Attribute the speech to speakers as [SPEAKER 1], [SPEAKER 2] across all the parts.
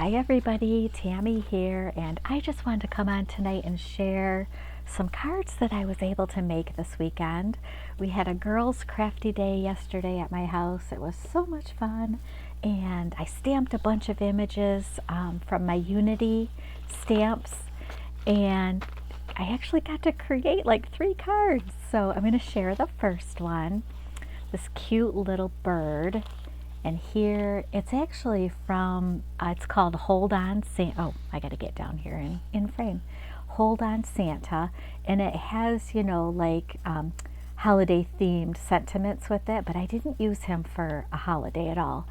[SPEAKER 1] Hi everybody, Tammy here, and I just wanted to come on tonight and share some cards that I was able to make this weekend. We had a girls' crafty day yesterday at my house. It was so much fun, and I stamped a bunch of images from my Unity stamps, and I actually got to create like 3 cards. So I'm going to share the first one, this cute little bird. And here, it's actually from, it's called Hold On Santa. Oh, I got to get down here in frame. Hold On Santa. And it has, like holiday themed sentiments with it, but I didn't use him for a holiday at all.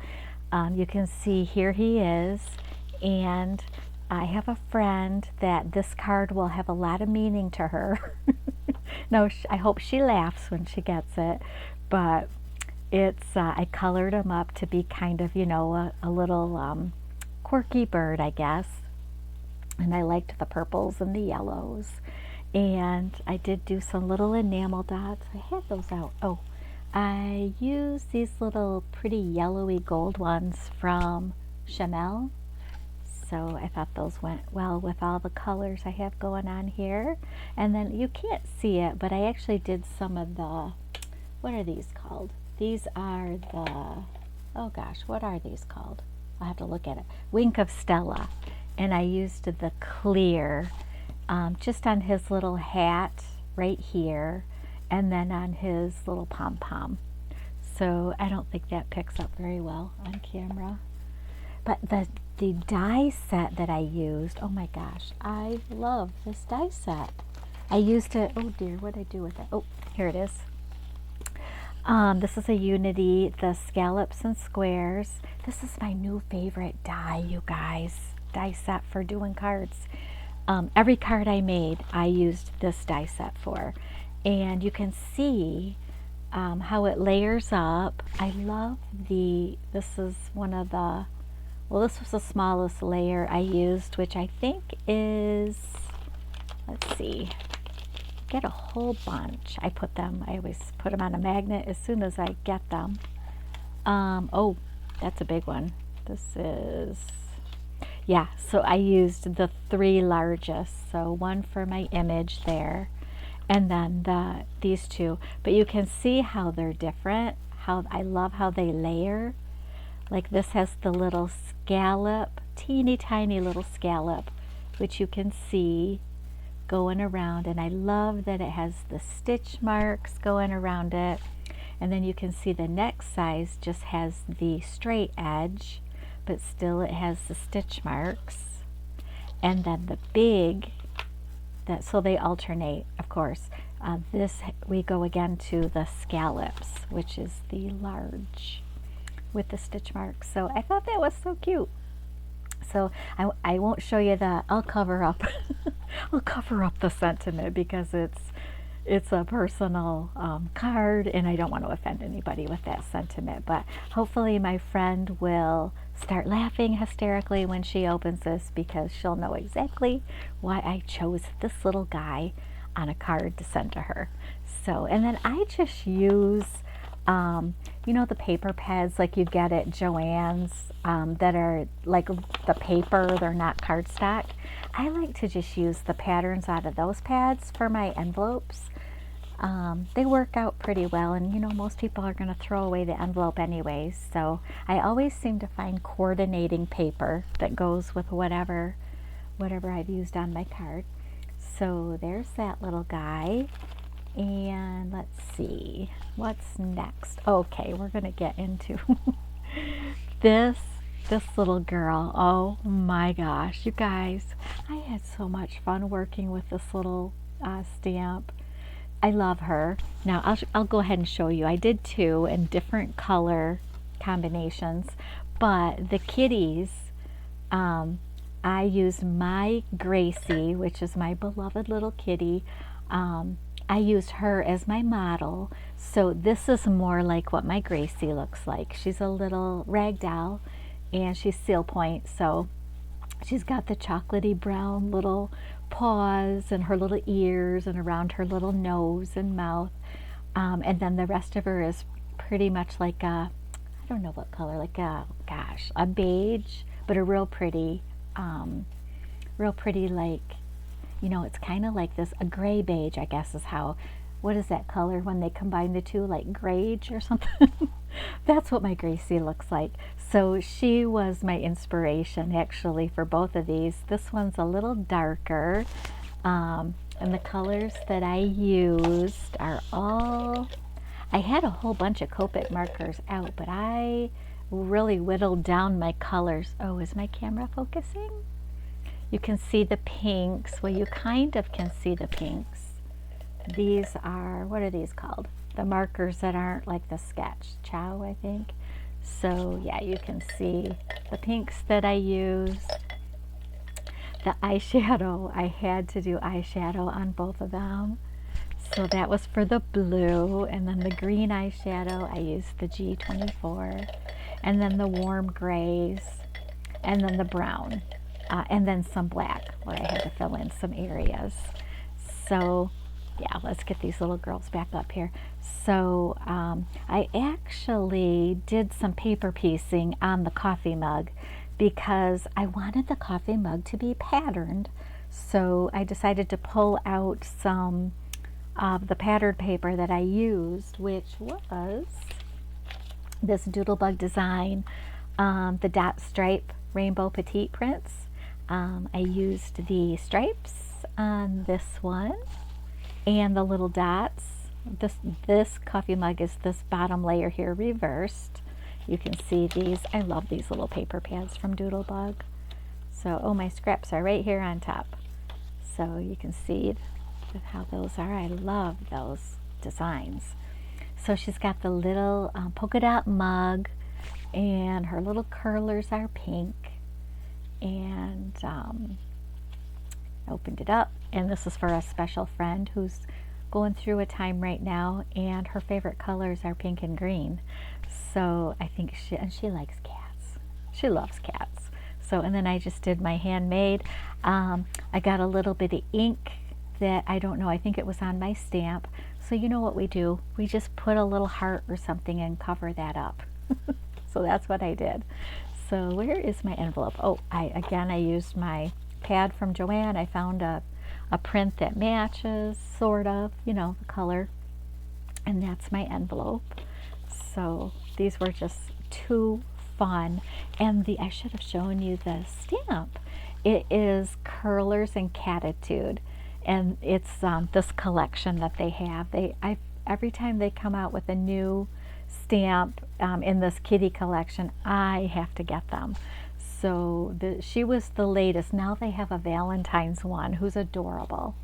[SPEAKER 1] You can see here he is. And I have a friend that this card will have a lot of meaning to her. No, I hope she laughs when she gets it. But it's, I colored him up to be kind of, a little quirky bird, I guess. And I liked the purples and the yellows. And I did do some little enamel dots. I had those out. Oh, I used these little pretty yellowy gold ones from Chanel. So I thought those went well with all the colors I have going on here. And then you can't see it, but I actually did some of the, what are these called? These are the, oh gosh, what are these called? I'll have to look at it. Wink of Stella. And I used the clear just on his little hat right here, and then on his little pom-pom. So I don't think that picks up very well on camera. But the die set that I used, oh my gosh, I love this die set. I used it, oh dear, what did I do with it? Oh, here it is. This is a Unity, the scallops and squares. This is my new favorite die, you guys. Die set for doing cards. Every card I made, I used this die set for. And you can see how it layers up. I love this is one of the, well, this was the smallest layer I used, which I think is, let's see, get a whole bunch. I always put them on a magnet as soon as I get them. Oh, that's a big one. This is, yeah, so I used the 3 largest. So one for my image there, and then these 2. But you can see how they're different. How I love how they layer. Like this has the little scallop, teeny tiny little scallop, which you can see going around, and I love that it has the stitch marks going around it. And then you can see the next size just has the straight edge, but still it has the stitch marks. And then the big, so they alternate, of course. This, we go again to the scallops, which is the large with the stitch marks. So I thought that was so cute. So I won't show you that. I'll cover up I'll cover up the sentiment because it's a personal card, and I don't want to offend anybody with that sentiment. But hopefully my friend will start laughing hysterically when she opens this, because she'll know exactly why I chose this little guy on a card to send to her. So, and then I just use the paper pads like you get at Joann's that are like the paper, they're not cardstock. I like to just use the patterns out of those pads for my envelopes. They work out pretty well, and most people are going to throw away the envelope anyways, so I always seem to find coordinating paper that goes with whatever I've used on my card. So there's that little guy. And let's see, what's next? Okay, we're gonna get into this little girl. Oh my gosh, you guys, I had so much fun working with this little stamp. I love her. Now I'll go ahead and show you. I did 2 in different color combinations, but the kitties, I used my Gracie, which is my beloved little kitty. I used her as my model, so this is more like what my Gracie looks like. She's a little rag doll, and she's seal point, so she's got the chocolatey brown little paws and her little ears and around her little nose and mouth, and then the rest of her is pretty much like a, I don't know what color, like a, gosh, a beige but a real pretty, like, you know, it's kind of like this, a gray beige, I guess is how, what is that color when they combine the two, like grage or something? That's what my Gracie looks like. So she was my inspiration actually for both of these. This one's a little darker, and the colors that I used are all, I had a whole bunch of Copic markers out, but I really whittled down my colors. Oh, is my camera focusing? You can see the pinks. Well, you kind of can see the pinks. These are, what are these called? The markers that aren't like the sketch. Chow, I think. So yeah, you can see the pinks that I used. The eyeshadow, I had to do eyeshadow on both of them. So that was for the blue, and then the green eyeshadow, I used the G24, and then the warm grays, and then the brown, and then some black where I had to fill in some areas. So yeah, let's get these little girls back up here. So I actually did some paper piecing on the coffee mug because I wanted the coffee mug to be patterned. So I decided to pull out some of the patterned paper that I used, which was this Doodlebug design, the dot stripe rainbow petite prints. I used the stripes on this one and the little dots. This coffee mug is this bottom layer here reversed. You can see these. I love these little paper pads from Doodlebug. So, oh, my scraps are right here on top. So you can see how those are. I love those designs. So she's got the little polka dot mug, and her little curlers are pink. And opened it up, and this is for a special friend who's going through a time right now, and her favorite colors are pink and green. So I think she likes cats. She loves cats. So, and then I just did my handmade. I got a little bit of ink that I don't know, I think it was on my stamp. So you know what we do? We just put a little heart or something and cover that up. So that's what I did. So where is my envelope? Oh, I used my pad from Joanne. I found a print that matches, sort of, you know, the color. And that's my envelope. So these were just too fun. And I should have shown you the stamp. It is Curlers and Catitude. And it's this collection that they have. Every time they come out with a new stamp in this kitty collection, I have to get them. So she was the latest. Now they have a Valentine's one who's adorable.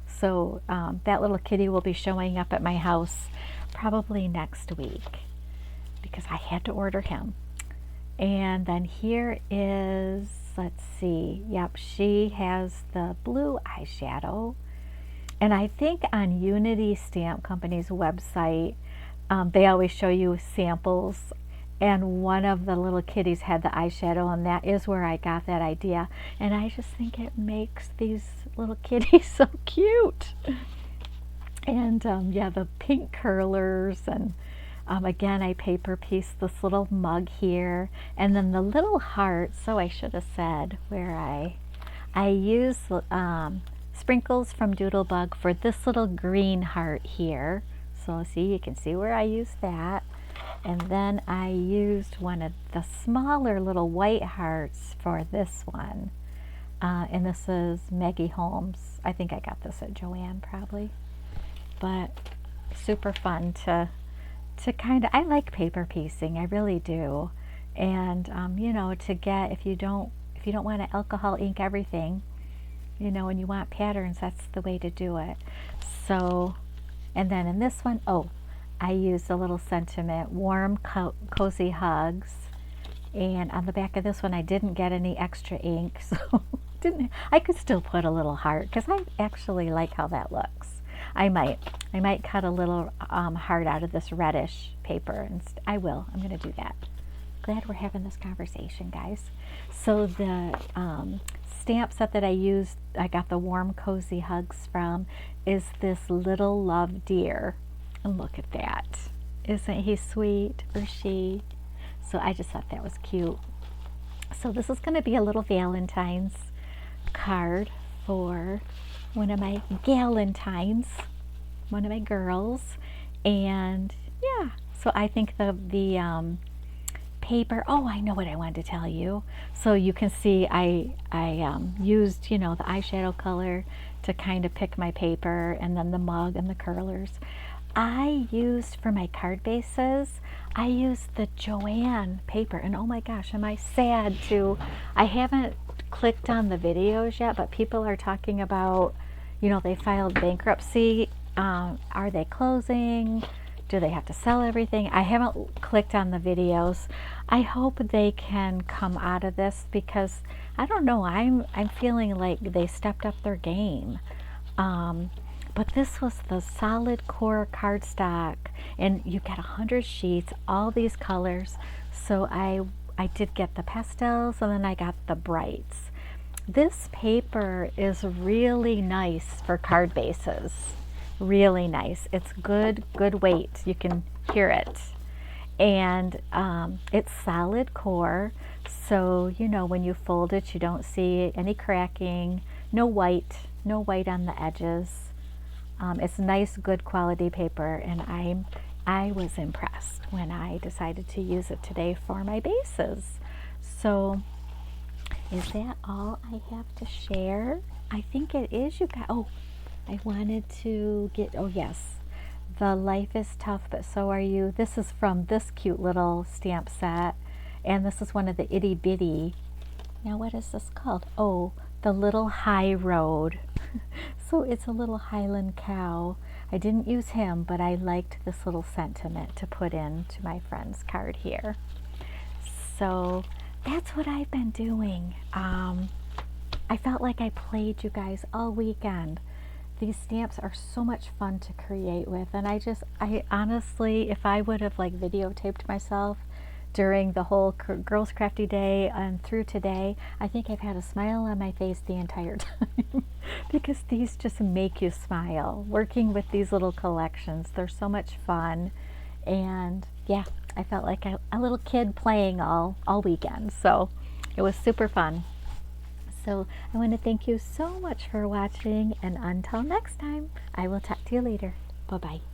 [SPEAKER 1] So that little kitty will be showing up at my house probably next week because I had to order him. And then here is, let's see, yep, she has the blue eyeshadow. And I think on Unity Stamp Company's website, they always show you samples, and one of the little kitties had the eyeshadow, and that is where I got that idea. And I just think it makes these little kitties so cute. And yeah, the pink curlers, and again, I paper pieced this little mug here, and then the little heart. So I should have said where I use sprinkles from Doodlebug for this little green heart here. So see, you can see where I used that. And then I used one of the smaller little white hearts for this one. And this is Maggie Holmes. I think I got this at Joanne probably. But super fun to kind of, I like paper piecing, I really do. And you know, to get, if you don't want to alcohol ink everything, you know, and you want patterns, that's the way to do it. So, and then in this one, oh, I used a little sentiment, warm, cozy hugs. And on the back of this one, I didn't get any extra ink, so I could still put a little heart because I actually like how that looks. I might cut a little heart out of this reddish paper, and I'm going to do that. Glad we're having this conversation, guys. So the stamp set that I used, I got the warm, cozy hugs from, is this little love deer. And look at that. Isn't he sweet, or she? So I just thought that was cute. So this is going to be a little Valentine's card for one of my Galentines, one of my girls. And yeah, so I think the paper, oh, I know what I wanted to tell you. So you can see I used, the eyeshadow color to kind of pick my paper, and then the mug and the curlers. I used, for my card bases, I used the Joanne paper, and oh my gosh, am I sad to, I haven't clicked on the videos yet, but people are talking about, they filed bankruptcy. Are they closing? Do they have to sell everything? I haven't clicked on the videos. I hope they can come out of this, because I don't know, I'm feeling like they stepped up their game. But this was the solid core cardstock, and you get 100 sheets, all these colors. So I did get the pastels, and then I got the brights. This paper is really nice for card bases. Really nice. It's good weight. You can hear it. And it's solid core, so when you fold it, you don't see any cracking. No white on the edges. It's nice, good quality paper, and I was impressed when I decided to use it today for my bases. So is that all I have to share? I think it is, you guys. Oh, I wanted to get, oh yes, the Life is Tough, but So Are You. This is from this cute little stamp set, and this is one of the itty bitty. Now what is this called? Oh, the Little High Road. So it's a little Highland cow. I didn't use him, but I liked this little sentiment to put into my friend's card here. So that's what I've been doing. I felt like I played, you guys, all weekend. These stamps are so much fun to create with, and I honestly, if I would have like videotaped myself during the whole Girls Crafty Day and through today, I think I've had a smile on my face the entire time because these just make you smile. Working with these little collections, they're so much fun, and yeah, I felt like a little kid playing all weekend, so it was super fun. So I want to thank you so much for watching, and until next time, I will talk to you later. Bye-bye.